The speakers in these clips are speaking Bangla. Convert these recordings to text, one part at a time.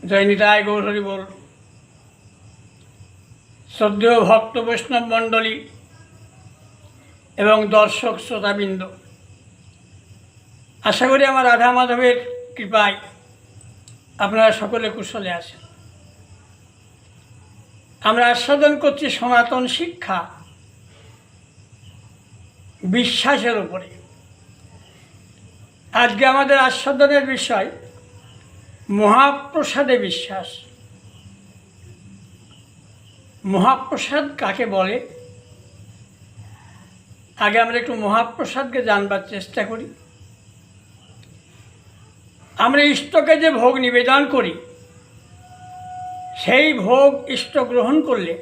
জয় নিতাই গৌর হরি বল। শ্রদ্ধেয় ভক্ত বৈষ্ণব মণ্ডলী এবং দর্শক শ্রোতাবৃন্দ, আশা করি আমার রাধা মাধবের কৃপায় আপনারা সকলে কুশলে আছেন। আমরা আস্বাদন করছি সনাতন শিক্ষা বিশ্বাসের উপরে। আজকে আমাদের আস্বাদনের বিষয় মহাপ্রসাদে বিশ্বাস। মহাপ্রসাদ কাকে বলে? আগে আমরা একটু মহাপ্রসাদকে জানবার চেষ্টা করি। আমরা ইষ্টকে যে ভোগ নিবেদন করি, সেই ভোগ ইষ্ট গ্রহণ করলে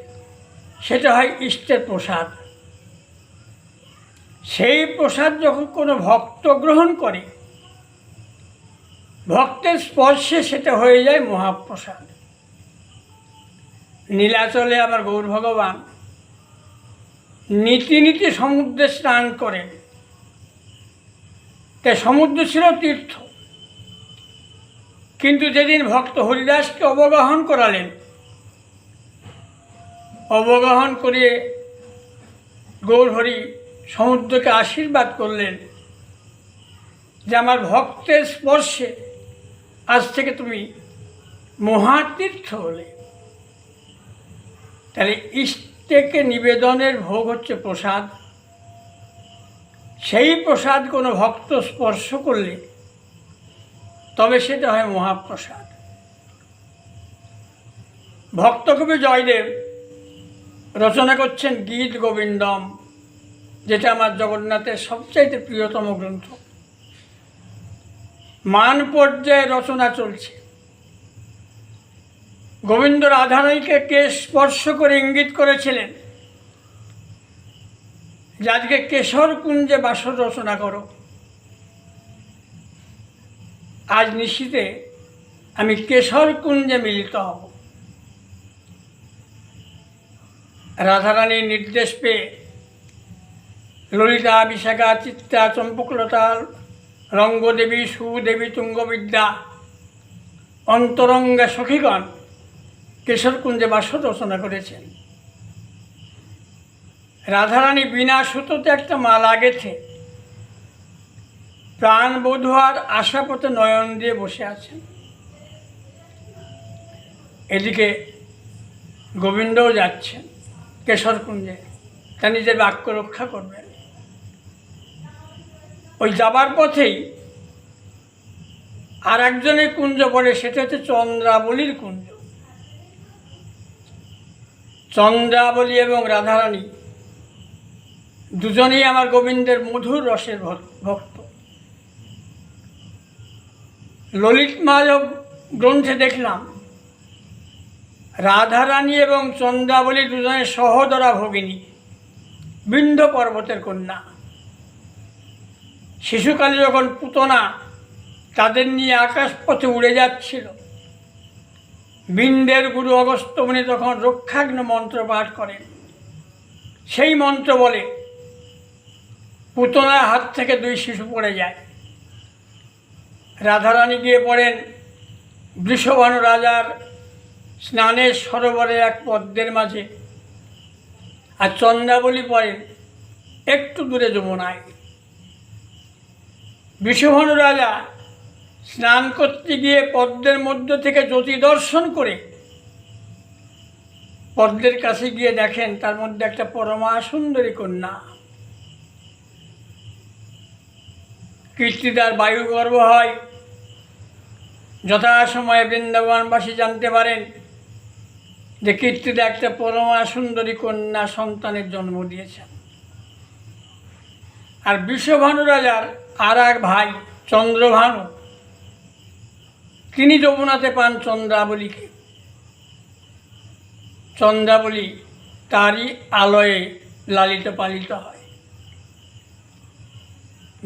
সেটা হয় ইষ্টের প্রসাদ। সেই প্রসাদ যখন কোনো ভক্ত গ্রহণ করে, ভক্তের স্পর্শে সেটা হয়ে যায় মহাপ্রসাদ। নীলাচলে আমার গৌর ভগবান নীতি নীতি সমুদ্রে স্নান করেন। তাই সমুদ্র ছিল তীর্থ, কিন্তু যেদিন ভক্ত হরিদাসকে অবগাহন করালেন, অবগাহন করিয়ে গৌর হরি সমুদ্রকে আশীর্বাদ করলেন যে আমার ভক্তের স্পর্শে আজ থেকে তুমি মহাতীর্থ হলে। তাহলে ইষ্টকে নিবেদনের ভোগ হচ্ছে প্রসাদ। সেই প্রসাদ কোনো ভক্ত স্পর্শ করলে তবে সেটা হয় মহাপ্রসাদ। ভক্তকবি জয়দেব রচনা করছেন গীত গোবিন্দম, যেটা আমার জগন্নাথের সবচাইতে প্রিয়তম গ্রন্থ। মান পর্যায়ে রচনা চলছে। গোবিন্দ রাধারানীকে কেশ স্পর্শ করে ইঙ্গিত করেছিলেন যে আজকে কেশর কুঞ্জে বাসর রচনা করো। আজ নিশীথে আমি কেশর কুঞ্জে মিলিত হব। রাধারানীর নির্দেশ পেয়ে ললিতা, বিশাখা, চিত্রা, চম্পকলতা, রঙ্গদেবী, সুদেবী, তুঙ্গবিদ্যা, অন্তরঙ্গা সখীগণ কেশরকুঞ্জে বাসর রচনা করেছেন। রাধারানী বিনা সুতোতে একটা মালা গেঁথে প্রাণ বধূয়ার আশাপথে নয়ন দিয়ে বসে আছেন। এদিকে গোবিন্দও যাচ্ছেন কেশরকুঞ্জে, তা নিজের বাক্য রক্ষা করবেন। ওই যাবার পথেই আর একজনের কুঞ্জ পড়ে, সেটা হচ্ছে চন্দ্রাবলীর কুঞ্জ। চন্দ্রাবলী এবং রাধারানী দুজনেই আমার গোবিন্দের মধুর রসের ভক্ত। ললিত মাধব গ্রন্থে দেখলাম রাধারানী এবং চন্দ্রাবলী দুজনের সহোদরা ভগিনী, বিন্ধ্য পর্বতের কন্যা। শিশুকালে যখন পুতনা তাদের নিয়ে আকাশপথে উড়ে যাচ্ছিল, বিন্ধ্যের গুরু অগস্ত্যমুনি তখন রক্ষাগ্ন মন্ত্র পাঠ করেন। সেই মন্ত্র বলে পুতনার হাত থেকে দুই শিশু পড়ে যায়। রাধারানী গিয়ে পড়েন বৃষভানু রাজার স্নানের সরোবরে এক পদ্মের মাঝে, আর চন্দ্রাবলী পড়েন একটু দূরে যমুনায়। বৃষভানু রাজা স্নান করতে গিয়ে পদ্মের মধ্য থেকে জ্যোতি দর্শন করে পদ্মের কাছে গিয়ে দেখেন তার মধ্যে একটা পরমা সুন্দরী কন্যা। কীর্তিদার বায়ুগর্ভ হয়। যথাসময়ে বৃন্দাবনবাসী জানতে পারেন যে কীর্তিদা একটা পরমা সুন্দরী কন্যা সন্তানের জন্ম দিয়েছেন। আর বৃষভানু রাজার আর এক ভাই চন্দ্রভানু, তিনি যমুনাতে পান চন্দ্রাবলীকে। চন্দ্রাবলী তারই আলয়ে লালিত পালিত হয়।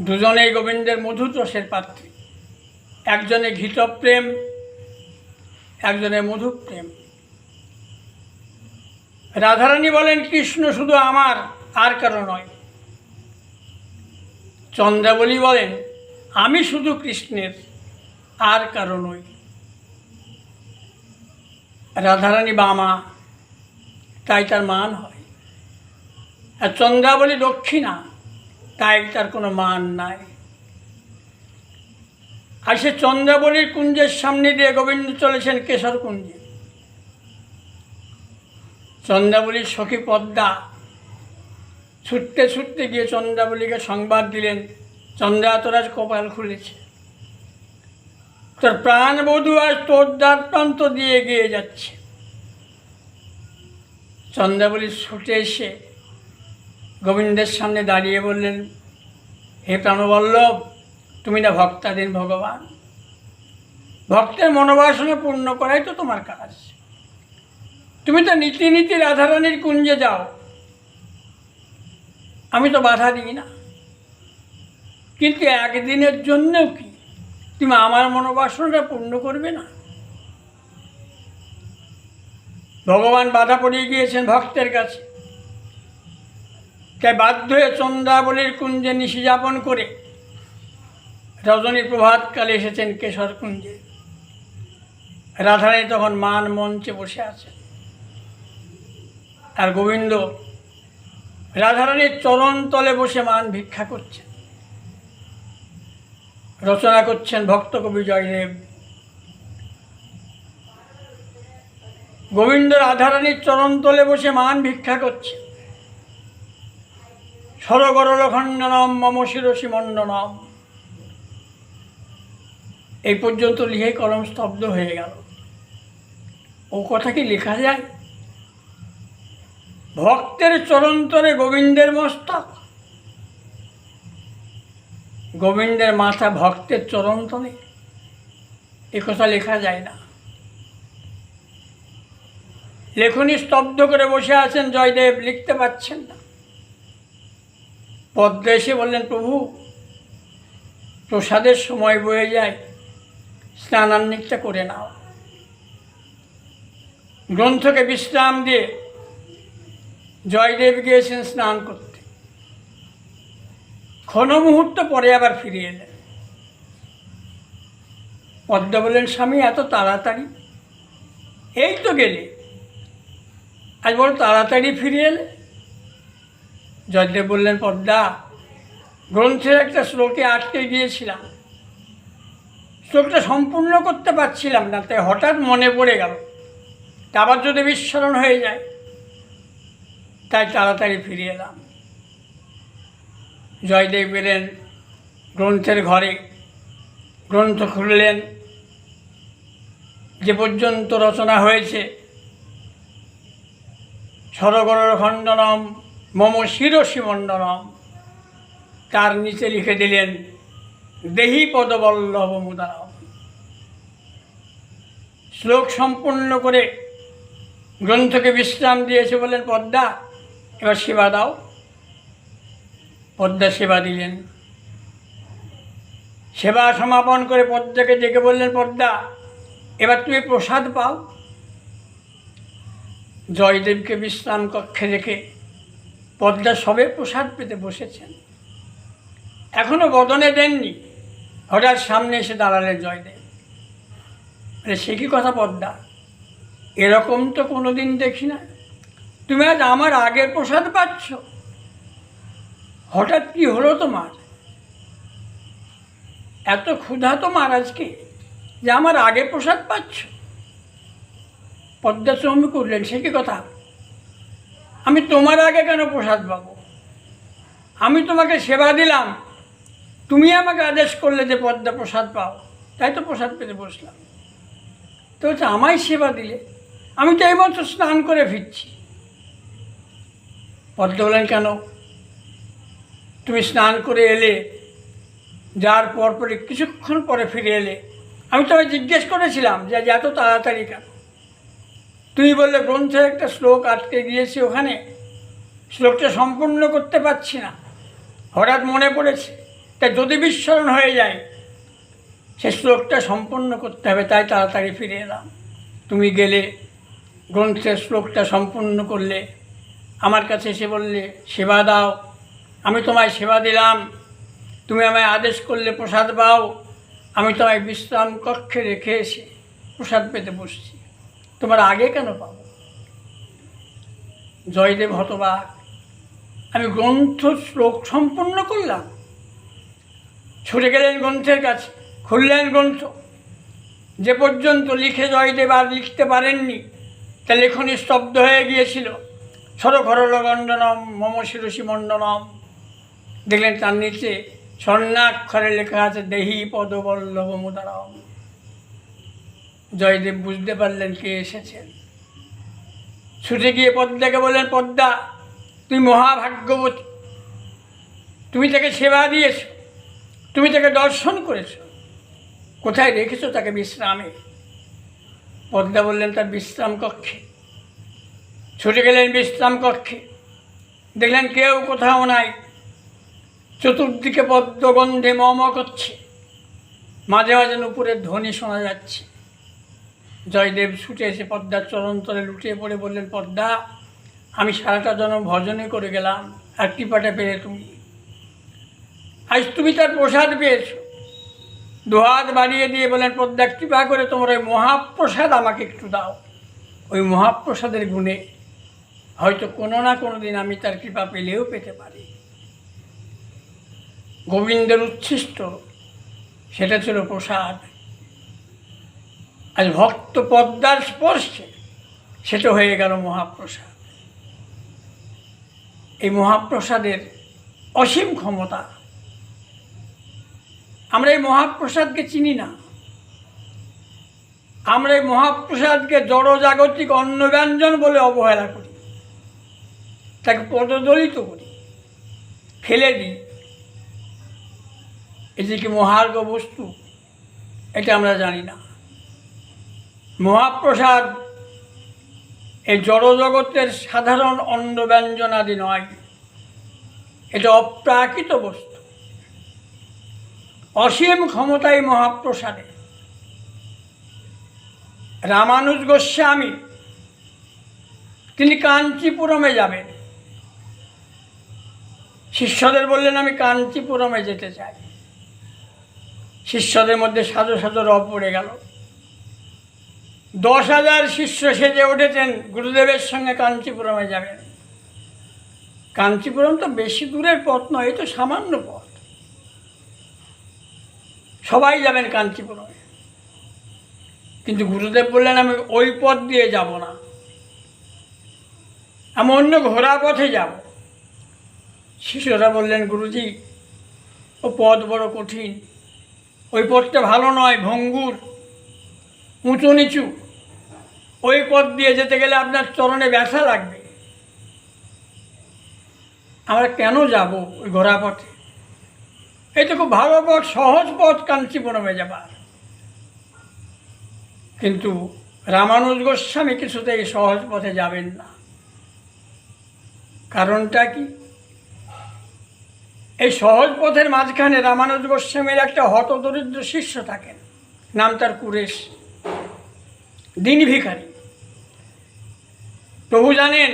দুজনেই গোবিন্দের মধুর রসের পাত্রী। একজনে ঘৃতপ্রেম, একজনে মধুপ্রেম। রাধারানী বলেন কৃষ্ণ শুধু আমার, আর কারো নয়। চন্দ্রাবলী বলেন আমি শুধু কৃষ্ণের, আর কারো নই। রাধারানী বামা, তাই তার মান হয়। আর চন্দ্রাবলী দক্ষিণা, তাই তার কোনো মান নাই। আর সে চন্দ্রাবলীর কুঞ্জের সামনে দিয়ে গোবিন্দ চলেছেন কেশর কুঞ্জে। চন্দ্রাবলীর সখী পদ্মা ছুটতে ছুটতে গিয়ে চন্দ্রাবলীকে সংবাদ দিলেন, চন্দ্রা, তোর আজ কপাল খুলেছে, তোর প্রাণবধূ আজ তোর দ্বার প্রান্ত দিয়ে এগিয়ে যাচ্ছে। চন্দ্রাবলী ছুটে এসে গোবিন্দের সামনে দাঁড়িয়ে বললেন, হে প্রাণবল্লভ, তুমি না ভক্তাধীন ভগবান, ভক্তের মনোবাসনা পূর্ণ করাই তো তোমার কাজ। তুমি তো নীতি নীতি রাধারানীর কুঞ্জে যাও, আমি তো বাধা দিই না, কিন্তু একদিনের জন্যও কি তুমি আমার মনোবাসনাটা পূর্ণ করবে না? ভগবান বাধা পড়িয়ে গিয়েছেন ভক্তের কাছে, তাই বাধ্য হয়ে চন্দ্রাবলীর কুঞ্জে নিশি যাপন করে রজনী প্রভাতকালে এসেছেন কেশর কুঞ্জে। রাধারানী তখন মান মঞ্চে বসে আছেন, আর গোবিন্দ রাধারানীর চরণ তলে বসে মান ভিক্ষা করছেন। রচনা করছেন ভক্ত কবি জয়দেব। গোবিন্দ রাধারানীর চরণ তলে বসে মান ভিক্ষা করছে। সরগরল খণ্ডনম মম শিরসি মণ্ডনম, এই পর্যন্ত লিখে কলম স্তব্ধ হয়ে গেল। ও কথা কি লেখা যায়? ভক্তের চরণতলে গোবিন্দের মস্তক, গোবিন্দের মাথা ভক্তের চরণতলে, এ কথা লেখা যায় না। লেখনী স্তব্ধ করে বসে আছেন জয়দেব, লিখতে পারছেন না। পদ্মা এসে বললেন, প্রভু, প্রসাদের সময় বয়ে যায়, স্নানান্নিকটা করে নাও। গ্রন্থকে বিশ্রাম দিয়ে জয়দেব গিয়েছেন স্নান করতে। ক্ষণ মুহূর্ত পরে আবার ফিরে এলেন। পদ্মা বললেন, স্বামী, এত তাড়াতাড়ি? এই তো গেলে, আজ বড় তাড়াতাড়ি ফিরে এলে। জয়দেব বললেন, পদ্মা, গ্রন্থের একটা শ্লোকে আটকে গিয়েছিলাম, শ্লোকটা সম্পূর্ণ করতে পারছিলাম না, তাই হঠাৎ মনে পড়ে গেল, তা আবার যদি বিস্মরণ হয়ে যায়, তাই তাড়াতাড়ি ফিরে এলাম। জয়দেব গেলেন গ্রন্থের ঘরে, গ্রন্থ খুললেন, যে পর্যন্ত রচনা হয়েছে, সরগরল খণ্ডনম মম শিরসি মণ্ডনম, তার নিচে লিখে দিলেন, দেহি পদবল্লভ মুদারম। শ্লোক সম্পূর্ণ করে গ্রন্থকে বিশ্রাম দিয়েছে, বললেন, পদ্মা, এবার সেবা দাও। পদ্মা সেবা দিলেন। সেবা সমাপন করে পদ্মাকে ডেকে বললেন, পদ্মা, এবার তুমি প্রসাদ পাও। জয়দেবকে বিশ্রাম কক্ষে রেখে পদ্মা সবে প্রসাদ পেতে বসেছেন, এখনো বদনে দেননি। হঠাৎ সামনে এসে দাঁড়ালেন জয়দেব। সে কি কথা পদ্মা, এরকম তো কোনো দিন দেখি না, তুমি আজ আমার আগের প্রসাদ পাচ্ছ, হঠাৎ কি হলো তোমার? এত ক্ষুধা তোমার আজকে যে আমার আগে প্রসাদ পাচ্ছ? পদ্মা চমকে করলেন, সে কি কথা, আমি তোমার আগে কেন প্রসাদ পাবো? আমি তোমাকে সেবা দিলাম, তুমি আমাকে আদেশ করলে যে পদ্মা প্রসাদ পাও, তাই তো প্রসাদ পেতে বসলাম। তো হচ্ছে আমায় সেবা দিলে, আমি তো এইমাত্র স্নান করে ফিরছি। পদ্মা বললেন, কেন? তুমি স্নান করে এলে, যার পরপরে কিছুক্ষণ পরে ফিরে এলে, আমি তোমায় জিজ্ঞেস করেছিলাম যে আজ এত তাড়াতাড়ি কেন? তুমি বললে গ্রন্থের একটা শ্লোক আটকে গিয়েছে, ওখানে শ্লোকটা সম্পূর্ণ করতে পারছি না, হঠাৎ মনে পড়েছে, তাই যদি বিস্মরণ হয়ে যায়, সে শ্লোকটা সম্পূর্ণ করতে হবে, তাই তাড়াতাড়ি ফিরে এলাম। তুমি গেলে, গ্রন্থের শ্লোকটা সম্পূর্ণ করলে, আমার কাছে এসে বললে সেবা দাও, আমি তোমায় সেবা দিলাম, তুমি আমায় আদেশ করলে প্রসাদ পাও, আমি তোমায় বিশ্রাম কক্ষে রেখে এসে প্রসাদ পেতে বসছি। তোমার আগে কেন পাবো? জয়দেব হতবাক। আমি গ্রন্থ শ্লোক সম্পন্ন করলাম। ছুটে গেলেন গ্রন্থের কাছে, খুললেন গ্রন্থ। যে পর্যন্ত লিখে জয়দেব আর লিখতে পারেননি, তা লেখনী স্তব্ধ হয়ে গিয়েছিল। সরখরল গণ্ডনম মম শিরসি মণ্ডনম। দেখলেন তার নিচে স্বর্ণাক্ষরে লেখা আছে দেহি পদবল্লভ মুদারম। জয়দেব বুঝতে পারলেন কে এসেছেন। ছুটে গিয়ে পদ্মাকে বললেন, পদ্মা তুমি মহাভাগ্যবতী, তুমি তাকে সেবা দিয়েছ, তুমি তাকে দর্শন করেছ, কোথায় রেখেছো তাকে বিশ্রামে? পদ্মা বললেন তার বিশ্রাম কক্ষে। ছুটে গেলেন বিশ্রাম কক্ষে, দেখলেন কেউ কোথাও নাই। চতুর্দিকে পদ্মগন্ধে মম করছে, মাঝে মাঝে নুপুরের ধ্বনি শোনা যাচ্ছে। জয়দেব ছুটে এসে পদ্মার চরণতলে লুটিয়ে পড়ে বললেন, পদ্মা আমি সারাটা জন্ম ভজনে করে গেলাম, আর কৃপাটা পেলে তুমি। আজ তুমি তার প্রসাদ পেয়েছ। দুহাত বাড়িয়ে দিয়ে বলেন, পদ্মা কৃপা করে তোমার ওই মহাপ্রসাদ আমাকে একটু দাও। ওই মহাপ্রসাদের গুণে হয়তো কোনো না কোনো দিন আমি তার কৃপা পেলেও পেতে পারি। গোবিন্দের উচ্ছিষ্ট সেটা ছিল প্রসাদ। আজ ভক্ত পদ্মার স্পর্শে সেটা হয়ে গেল মহাপ্রসাদ। এই মহাপ্রসাদের অসীম ক্ষমতা। আমরা এই মহাপ্রসাদকে চিনি না। আমরা এই মহাপ্রসাদকে জড়জাগতিক অন্নব্যঞ্জন বলে অবহেলা করি, তাকে পদদলিত করি, ফেলে দিই। এটি কি মহার্ঘ বস্তু, এটা আমরা জানি না। মহাপ্রসাদ এই জড়জগতের সাধারণ অন্নব্যঞ্জনাদি নয়, এটা অপ্রাকৃত বস্তু। অসীম ক্ষমতায় মহাপ্রসাদে। রামানুজ গোস্বামী তিনি কাঞ্চিপুরমে যাবেন। শিষ্যদের বললেন, আমি কাঞ্চিপুরমে যেতে চাই। শিষ্যদের মধ্যে সাজো সাজো রব পড়ে গেল। 10,000 শিষ্য সেজে উঠেছেন, গুরুদেবের সঙ্গে কাঞ্চিপুরমে যাবেন। কাঞ্চিপুরম তো বেশি দূরের পথ নয়, এই তো সামান্য পথ। সবাই যাবেন কাঞ্চিপুরমে। কিন্তু গুরুদেব বললেন, আমি ওই পথ দিয়ে যাব না, আমি অন্য ঘোড়া পথে যাব। শিষ্যরা বললেন, গুরুজি ও পথ বড় কঠিন, ওই পথটা ভালো নয়, ভঙ্গুর, উঁচু নিচু। ওই পথ দিয়ে যেতে গেলে আপনার চরণে ব্যথা লাগবে। আমরা কেন যাব ওই ঘোড়া পথে? এই তো খুব ভালো পথ, সহজ পথ কাঞ্চিপুরমে যাবার। কিন্তু রামানুজ গোস্বামী কিছুতেই সহজ পথে যাবেন না। কারণটা কি? এই সহজ পথের মাঝখানে রামানুজ গোস্বামীর একটা হতদরিদ্র শিষ্য থাকেন, নাম তার কুরেশ, দিন ভিখারি। প্রভু জানেন,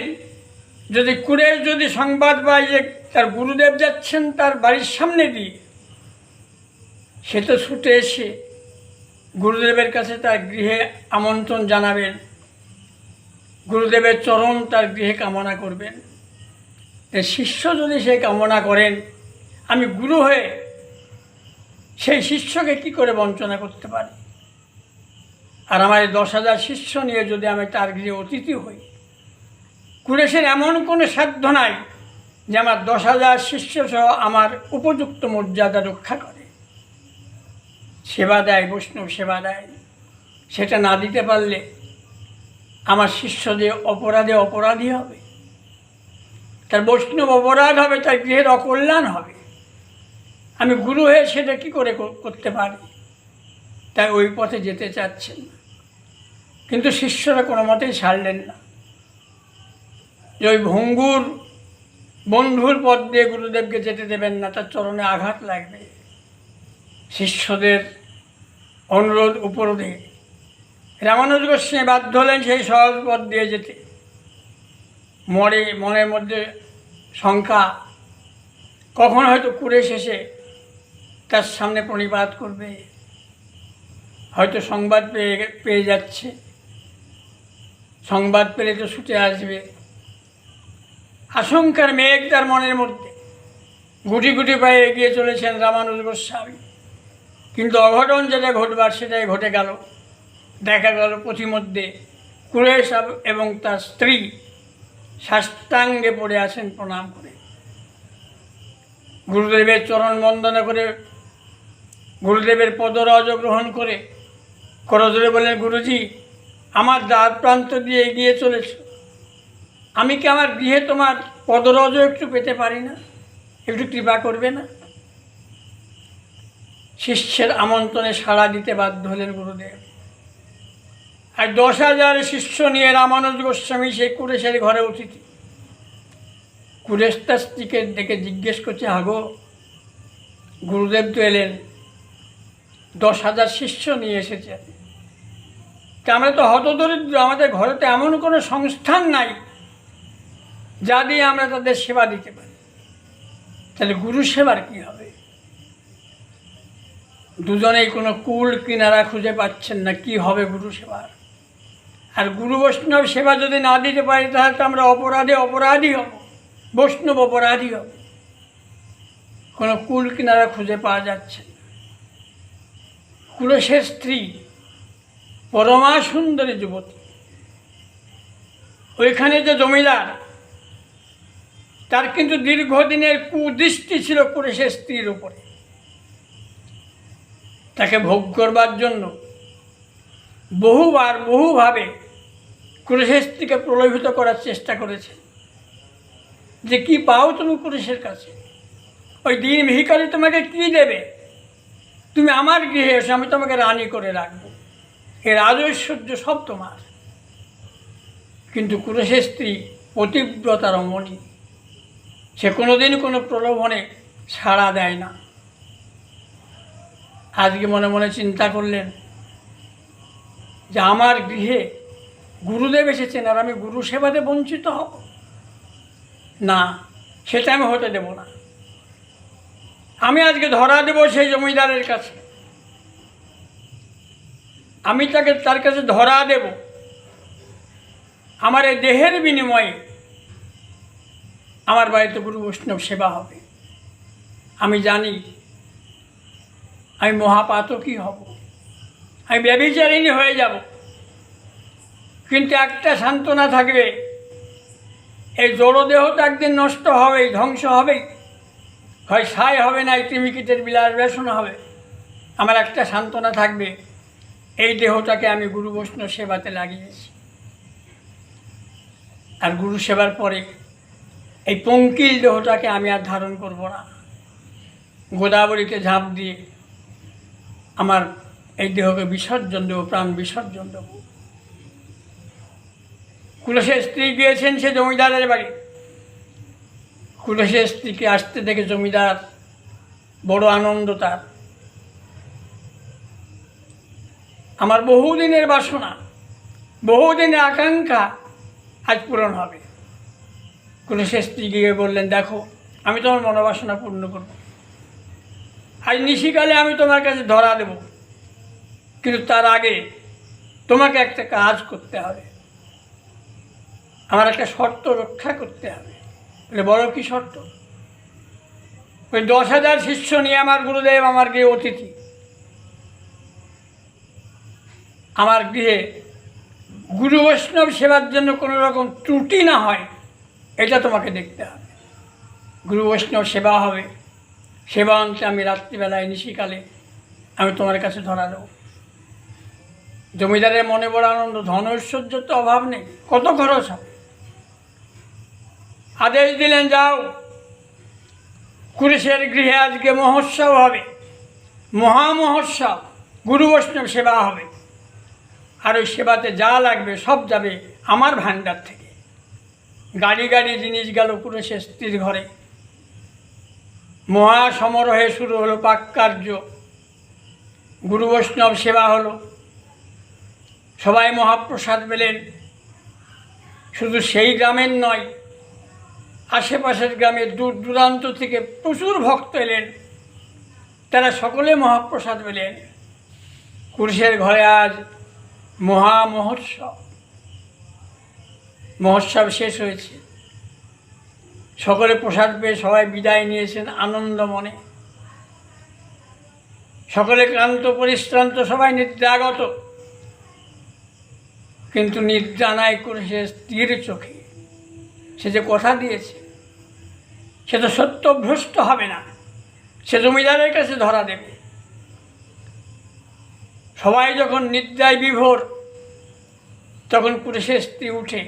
যদি কুরেশ যদি সংবাদ পায় যে তার গুরুদেব যাচ্ছেন তার বাড়ির সামনে দিয়ে, সে তো ছুটে এসে গুরুদেবের কাছে তার গৃহে আমন্ত্রণ জানাবেন, গুরুদেবের চরণ তার গৃহে কামনা করবেন। শিষ্য যদি সেই কামনা করেন, আমি গুরু হয়ে সেই শিষ্যকে কি করে বঞ্চনা করতে পারি? আর আমার 10,000 শিষ্য নিয়ে যদি আমি তার গৃহে অতিথি হই, কুরেশের এমন কোনো সাধ্য নাই যে আমার 10,000 শিষ্য সহ আমার উপযুক্ত মর্যাদা রক্ষা করে। সেবা দেয়, বৈষ্ণব সেবা দেয়, সেটা না দিতে পারলে আমার শিষ্য যে অপরাধী হবে, তার বৈষ্ণব অপরাধ হবে, তার গৃহের অকল্যাণ হবে। আমি গুরু হয়ে সেটা কী করে করতে পারি? তাই ওই পথে যেতে চাচ্ছেন না। কিন্তু শিষ্যরা কোনো মতেই ছাড়লেন না। যে ওই ভঙ্গুর বন্ধুর পথ দিয়ে গুরুদেবকে যেতে দেবেন না, তার চরণে আঘাত লাগবে। শিষ্যদের অনুরোধ উপরোধে রামানুজ গোস্বামী বাধ্য হলেন সেই সহজ পথ দিয়ে যেতে। মনের মধ্যে শঙ্কা, কখন হয়তো কুরেশ এসে তার সামনে প্রণিপাত করবে, হয়তো সংবাদ পেয়ে যাচ্ছে সংবাদ পেলে তো ছুটে আসবে। আশঙ্কার মেঘ তার মনের মধ্যে, গুটি গুটি পায়ে এগিয়ে চলেছেন রামানুজ গোস্বামী। কিন্তু অঘটন যেটা ঘটবার সেটাই ঘটে গেল। দেখা গেল পথিমধ্যে কুরেশ এবং তার স্ত্রী সাষ্টাঙ্গে পড়ে আছেন প্রণাম করে, গুরুদেবের চরণ বন্দনা করে, গুরুদেবের পদরজ গ্রহণ করে করজোরে বলেন, গুরুজি, আমার দ্বার প্রান্ত দিয়ে এগিয়ে চলেছ, আমি কি আমার গৃহে তোমার পদরজও একটু পেতে পারি না? একটু কৃপা করবে না? শিষ্যের আমন্ত্রণে সাড়া দিতে বাধ্য হলেন গুরুদেব। আর 10,000 শিষ্য নিয়ে রামানুজ গোস্বামী সেই কুরেশের ঘরে অতিথি। কুরেশ তার স্ত্রীকে ডেকে জিজ্ঞেস করছে, হাগো, গুরুদেব তো এলেন, 10,000 শিষ্য নিয়ে এসেছে, তা আমরা তো হতদরিদ্র, আমাদের ঘরে তো এমন কোনো সংস্থান নাই যা দিয়ে আমরা তাদের সেবা দিতে পারি, তাহলে গুরু সেবার কী হবে? দুজনেই কোনো কুল কিনারা খুঁজে পাচ্ছেন না, কি হবে গুরু সেবার। আর গুরু বৈষ্ণব সেবা যদি না দিতে পারি তাহলে তো আমরা অপরাধী হব, বৈষ্ণব অপরাধী হব। কোনো কুল কিনারা খুঁজে পাওয়া যাচ্ছে না। কুলেশের স্ত্রী পরমা সুন্দরী যুবতী, ওইখানে যে জমিদার, তার কিন্তু দীর্ঘদিনের কুদৃষ্টি ছিল কুলেশের স্ত্রীর উপরে। তাকে ভোগ করবার জন্য বহুভাবে কুলেশের স্ত্রীকে প্রলোভিত করার চেষ্টা করেছে, যে কি পাও তুমি কুলেশের কাছে, ওই দিন ভিখারি তোমাকে কি দেবে, তুমি আমার গৃহে এসে আমি তোমাকে রানী করে রাখবো, এর রাজৈশ্বর্য সব তোমার। কিন্তু কুলেশের স্ত্রী পতিব্রতা রমণী, সে কোনোদিন কোনো প্রলোভনে সাড়া দেয় না। আজকে মনে মনে চিন্তা করলেন যে আমার গৃহে গুরুদেব এসেছেন আর আমি গুরু সেবাতে বঞ্চিত হব না, সেটা আমি হতে দেব না। আমি আজকে ধরা দেব সেই জমিদারের কাছে, আমি তার কাছে ধরা দেব, আমার এই দেহের বিনিময়ে আমার বাড়িতে গুরু বৈষ্ণব সেবা হবে। আমি জানি আমি মহাপাতকী হব, আমি ব্যভিচারিণী হয়ে যাব, কিন্তু একটা সান্ত্বনা থাকবে, এই জড়দেহ তো একদিন নষ্ট হবেই, ধ্বংস হবেই, হয় ছাই হবে না কৃমিকীটের বিলাস বেসন হবে। আমার একটা সান্ত্বনা থাকবে, এই দেহটাকে আমি গুরু বৈষ্ণব সেবাতে লাগিয়েছি। আর গুরু সেবার পরে এই পঙ্কিল দেহটাকে আমি আর ধারণ করব না, গোদাবরীতে ঝাঁপ দিয়ে আমার এই দেহকে বিসর্জন দেবো, প্রাণ বিসর্জন দেবো। কুলেশের স্ত্রী গিয়েছেন সে জমিদারের বাড়ি। কুলেশের স্ত্রীকে আসতে দেখে জমিদার বড় আনন্দ তার। আমার বহুদিনের বাসনা, বহুদিনের আকাঙ্ক্ষা আজ পূরণ হবে। কুলেশের স্ত্রী গিয়ে বললেন, দেখো, আমি তোমার মনোবাসনা পূর্ণ করব, আজ নিশিকালে আমি তোমার কাছে ধরা দেব, কিন্তু তার আগে তোমাকে একটা কাজ করতে হবে, আমার একটা শর্ত রক্ষা করতে হবে। বলে, বড় কি শর্ত? ওই 10,000 শিষ্য নিয়ে আমার গুরুদেব আমার গৃহে অতিথি, আমার গৃহে গুরু বৈষ্ণব সেবার জন্য কোনো রকম ত্রুটি না হয়, এটা তোমাকে দেখতে হবে। গুরু বৈষ্ণব সেবা হবে, সেবা অন্তে আমি রাত্রিবেলায় নিশিকালে আমি তোমার কাছে ধরা দেব। জমিদারের মনে বড় আনন্দ, ধন ঐশ্বর্যের তো অভাব নেই, কত খরচ হবে। আদেশ দিলেন, যাও, কুলেশের গৃহে আজকে মহোৎসব হবে, মহামহোৎসব, গুরু বৈষ্ণব সেবা হবে, আর ওই সেবাতে যা লাগবে সব যাবে আমার ভাণ্ডার থেকে। গাড়ি গাড়ি জিনিস গেল কুলেশের স্ত্রীর ঘরে। মহাসমারোহে শুরু হলো পাক কার্য, গুরু বৈষ্ণব সেবা হলো, সবাই মহাপ্রসাদ পেলেন। শুধু সেই গ্রামের নয়, আশেপাশের গ্রামের দূর দূরান্ত থেকে প্রচুর ভক্ত এলেন, তারা সকলে মহাপ্রসাদ পেলেন। কুলেশের ঘরে আজ মহামহোৎসব। মহোৎসব শেষ হয়েছে, সকলে প্রসাদ পেয়ে সবাই বিদায় নিয়েছেন আনন্দ মনে। সকলে ক্লান্ত পরিশ্রান্ত, সবাই নিদ্রাগত, কিন্তু নিদ্রা নাই করে সে স্থির চোখে। সে যে কথা দিয়েছে সে তো সত্যভ্রষ্ট হবে না, সে জমিদারের কাছে ধরা দেবে। সবাই যখন নিদ্রায় বিভোর, তখন কুরেশের স্ত্রী উঠে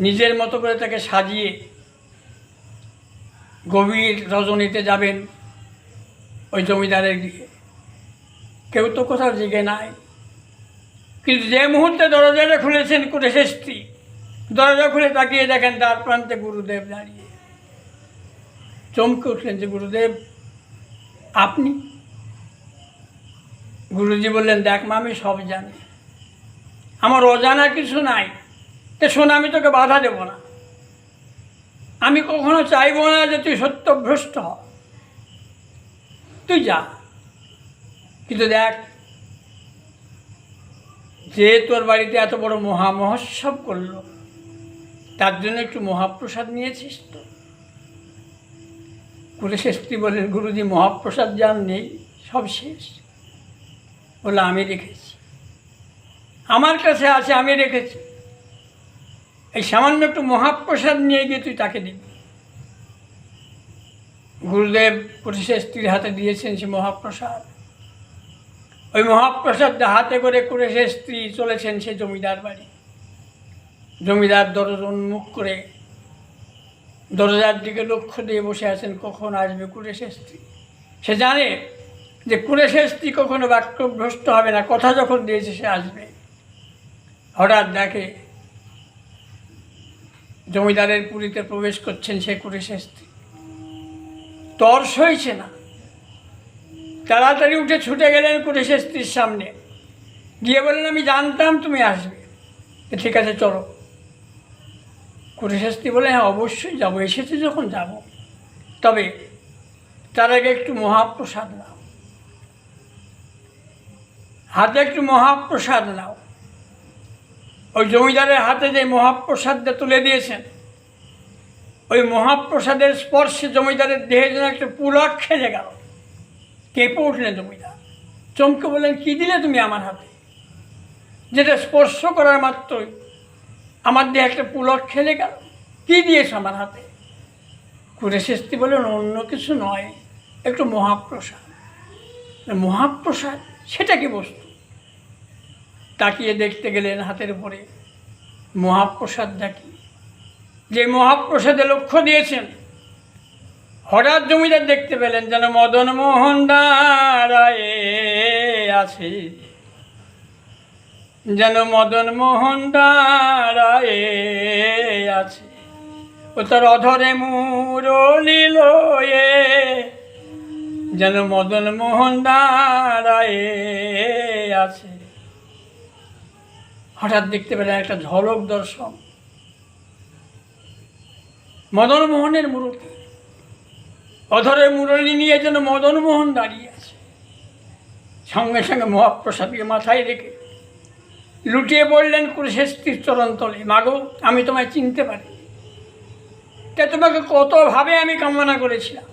নিজের মতো করে তাকে সাজিয়ে গভীর রজনীতে যাবেন ওই জমিদারের গৃহে। কেউ তো কোথাও জেগে নাই, কিন্তু যে মুহূর্তে দরজাটা খুলেছেন কুরেশের স্ত্রী, দরজা খুলে তাকিয়ে দেখেন দ্বার প্রান্তে গুরুদেব দাঁড়িয়ে। চমকে উঠলেন যে, গুরুদেব আপনি? গুরুজি বললেন, দেখ মা, আমি সব জানি, আমার অজানা কিছু নাই। তো শোন, আমি তোকে বাধা দেব না, আমি কখনো চাইব না যে তুই সত্যভ্রষ্ট হ, তুই যা। কিন্তু দেখ, যে তোর বাড়িতে এত বড় মহোৎসব করলো, তার জন্য একটু মহাপ্রসাদ নিয়েছিস তো? কুরেশের স্ত্রী বললেন, গুরুজি মহাপ্রসাদ যার নেই, সব শেষ। বলে, আমি রেখেছি, আমার কাছে আছে, আমি রেখেছি। এই সামান্য একটু মহাপ্রসাদ নিয়ে গিয়ে তুই তাকে দিবি। গুরুদেব কুরেশের স্ত্রীর হাতে দিয়েছেন সে মহাপ্রসাদ। ওই মহাপ্রসাদ হাতে করে কুরেশের স্ত্রী চলেছেন সে জমিদার বাড়ি। জমিদার দরজা উন্মুখ করে দরজার দিকে লক্ষ্য দিয়ে বসে আছেন, কখন আসবে কুরেশের স্ত্রী। সে জানে যে কুরেশের স্ত্রী কখনো বাক্যভ্রষ্ট হবে না, কথা যখন দিয়েছে সে আসবে। হঠাৎ দেখে জমিদারের পুরীতে প্রবেশ করছেন সে কুরেশের স্ত্রী। তর সইছে না, তাড়াতাড়ি উঠে ছুটে গেলেন কুরেশের স্ত্রীর সামনে, গিয়ে বললেন, আমি জানতাম তুমি আসবে, ঠিক আছে চলো। কুরেশের স্ত্রী বলে, হ্যাঁ অবশ্যই যাবো, এসেছে যখন যাব, তবে তার আগে একটু মহাপ্রসাদ নাও, হাতে একটু মহাপ্রসাদ নাও। ওই জমিদারের হাতে যে মহাপ্রসাদটা তুলে দিয়েছেন, ওই মহাপ্রসাদের স্পর্শে জমিদারের দেহে যেন একটা পুলক খেলে গেল। কেঁপে উঠলেন জমিদার, চমকে বললেন, কী দিলে তুমি আমার হাতে, যেটা স্পর্শ করার মাত্রই আমার দেহে একটা পুলক খেলে গেল? কী দিয়েছ আমার হাতে? কুরেশের স্ত্রী বললেন, অন্য কিছু নয়, একটু মহাপ্রসাদ। মহাপ্রসাদ, সেটা কি বস্তু? তাকিয়ে দেখতে গেলেন হাতের উপরে মহাপ্রসাদ দেখি, যে মহাপ্রসাদে লক্ষ্য দিয়েছেন। হঠাৎ জমিদার দেখতে পেলেন যেন মদন মোহন দাঁড়ায়ে আছে, যেন মদন মোহন দাঁড়ায়ে আছে, ও তার অধরে মুরলি লয়ে, যেন মদন মোহন দাঁড়ায়ে আছে। হঠাৎ দেখতে পেলেন একটা ঝলক দর্শন, মদন মোহনের মূর্তি, অধরে মুরলি নিয়ে যেন মদন মোহন দাঁড়িয়ে আছে। সঙ্গে সঙ্গে মহাপ্রসাদকে মাথায় রেখে লুটিয়ে পড়লেন কুরেশের স্ত্রীর চরণতলে। মাগো, আমি তোমায় চিনতে পারি, তা তোমাকে কতভাবে আমি কামনা করেছিলাম,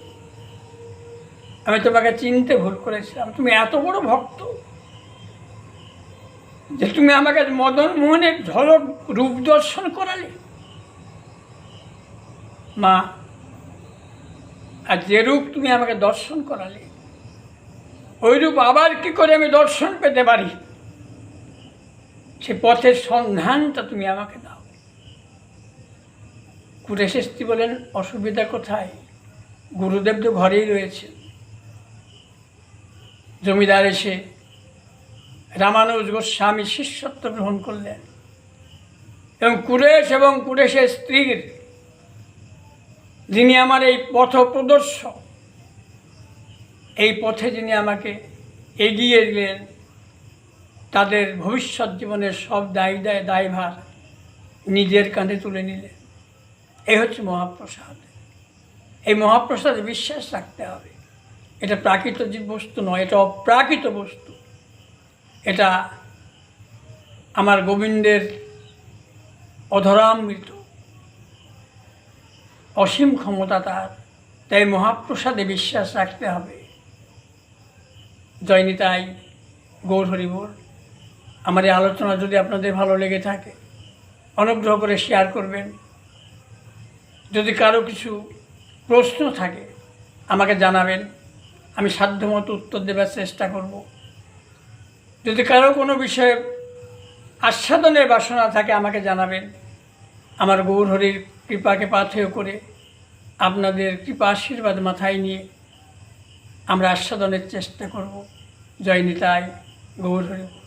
আমি তোমাকে চিনতে ভুল করেছিলাম। তুমি এত বড় ভক্ত যে তুমি আমাকে মদন মোহনের ঝলক রূপ দর্শন করালে। মা, আর যে রূপ তুমি আমাকে দর্শন করালে, ওই রূপ আবার কি করে আমি দর্শন পেতে পারি, সে পথের সন্ধানটা তুমি আমাকে দাও। কুরেশের স্ত্রী বলেন, অসুবিধা কোথায়, গুরুদেব তো ঘরেই রয়েছে। জমিদার এসে রামানুজ গোস্বামী শিষ্যত্ব গ্রহণ করলেন এবং কুরেশের স্ত্রীর, যিনি আমার এই পথ প্রদর্শক, এই পথে যিনি আমাকে এগিয়ে দিলেন, তাদের ভবিষ্যৎ জীবনের সব দায়ভার নিজের কাঁধে তুলে নিলেন। এই হচ্ছে মহাপ্রসাদ। এই মহাপ্রসাদে বিশ্বাস রাখতে হবে। এটা প্রাকৃত বস্তু নয়, এটা অপ্রাকৃত বস্তু। এটা আমার গোবিন্দের অধরামৃত, অসীম ক্ষমতা তার, তাই মহাপ্রসাদে বিশ্বাস রাখতে হবে। জয় নিতাই, গৌর হরি বল। আমার এই আলোচনা যদি আপনাদের ভালো লেগে থাকে অনুগ্রহ করে শেয়ার করবেন। যদি কারো কিছু প্রশ্ন থাকে আমাকে জানাবেন, আমি সাধ্যমতো উত্তর দেবার চেষ্টা করব। যদি কারো কোনো বিষয়ে আস্বাদনের বাসনা থাকে আমাকে জানাবেন। আমার গৌর হরির কৃপাকে পাথেয় করে আপনাদের কৃপা আশীর্বাদ মাথায় নিয়ে আমরা আস্বাদনের চেষ্টা করব। জয় নিতাই, গৌর হরি।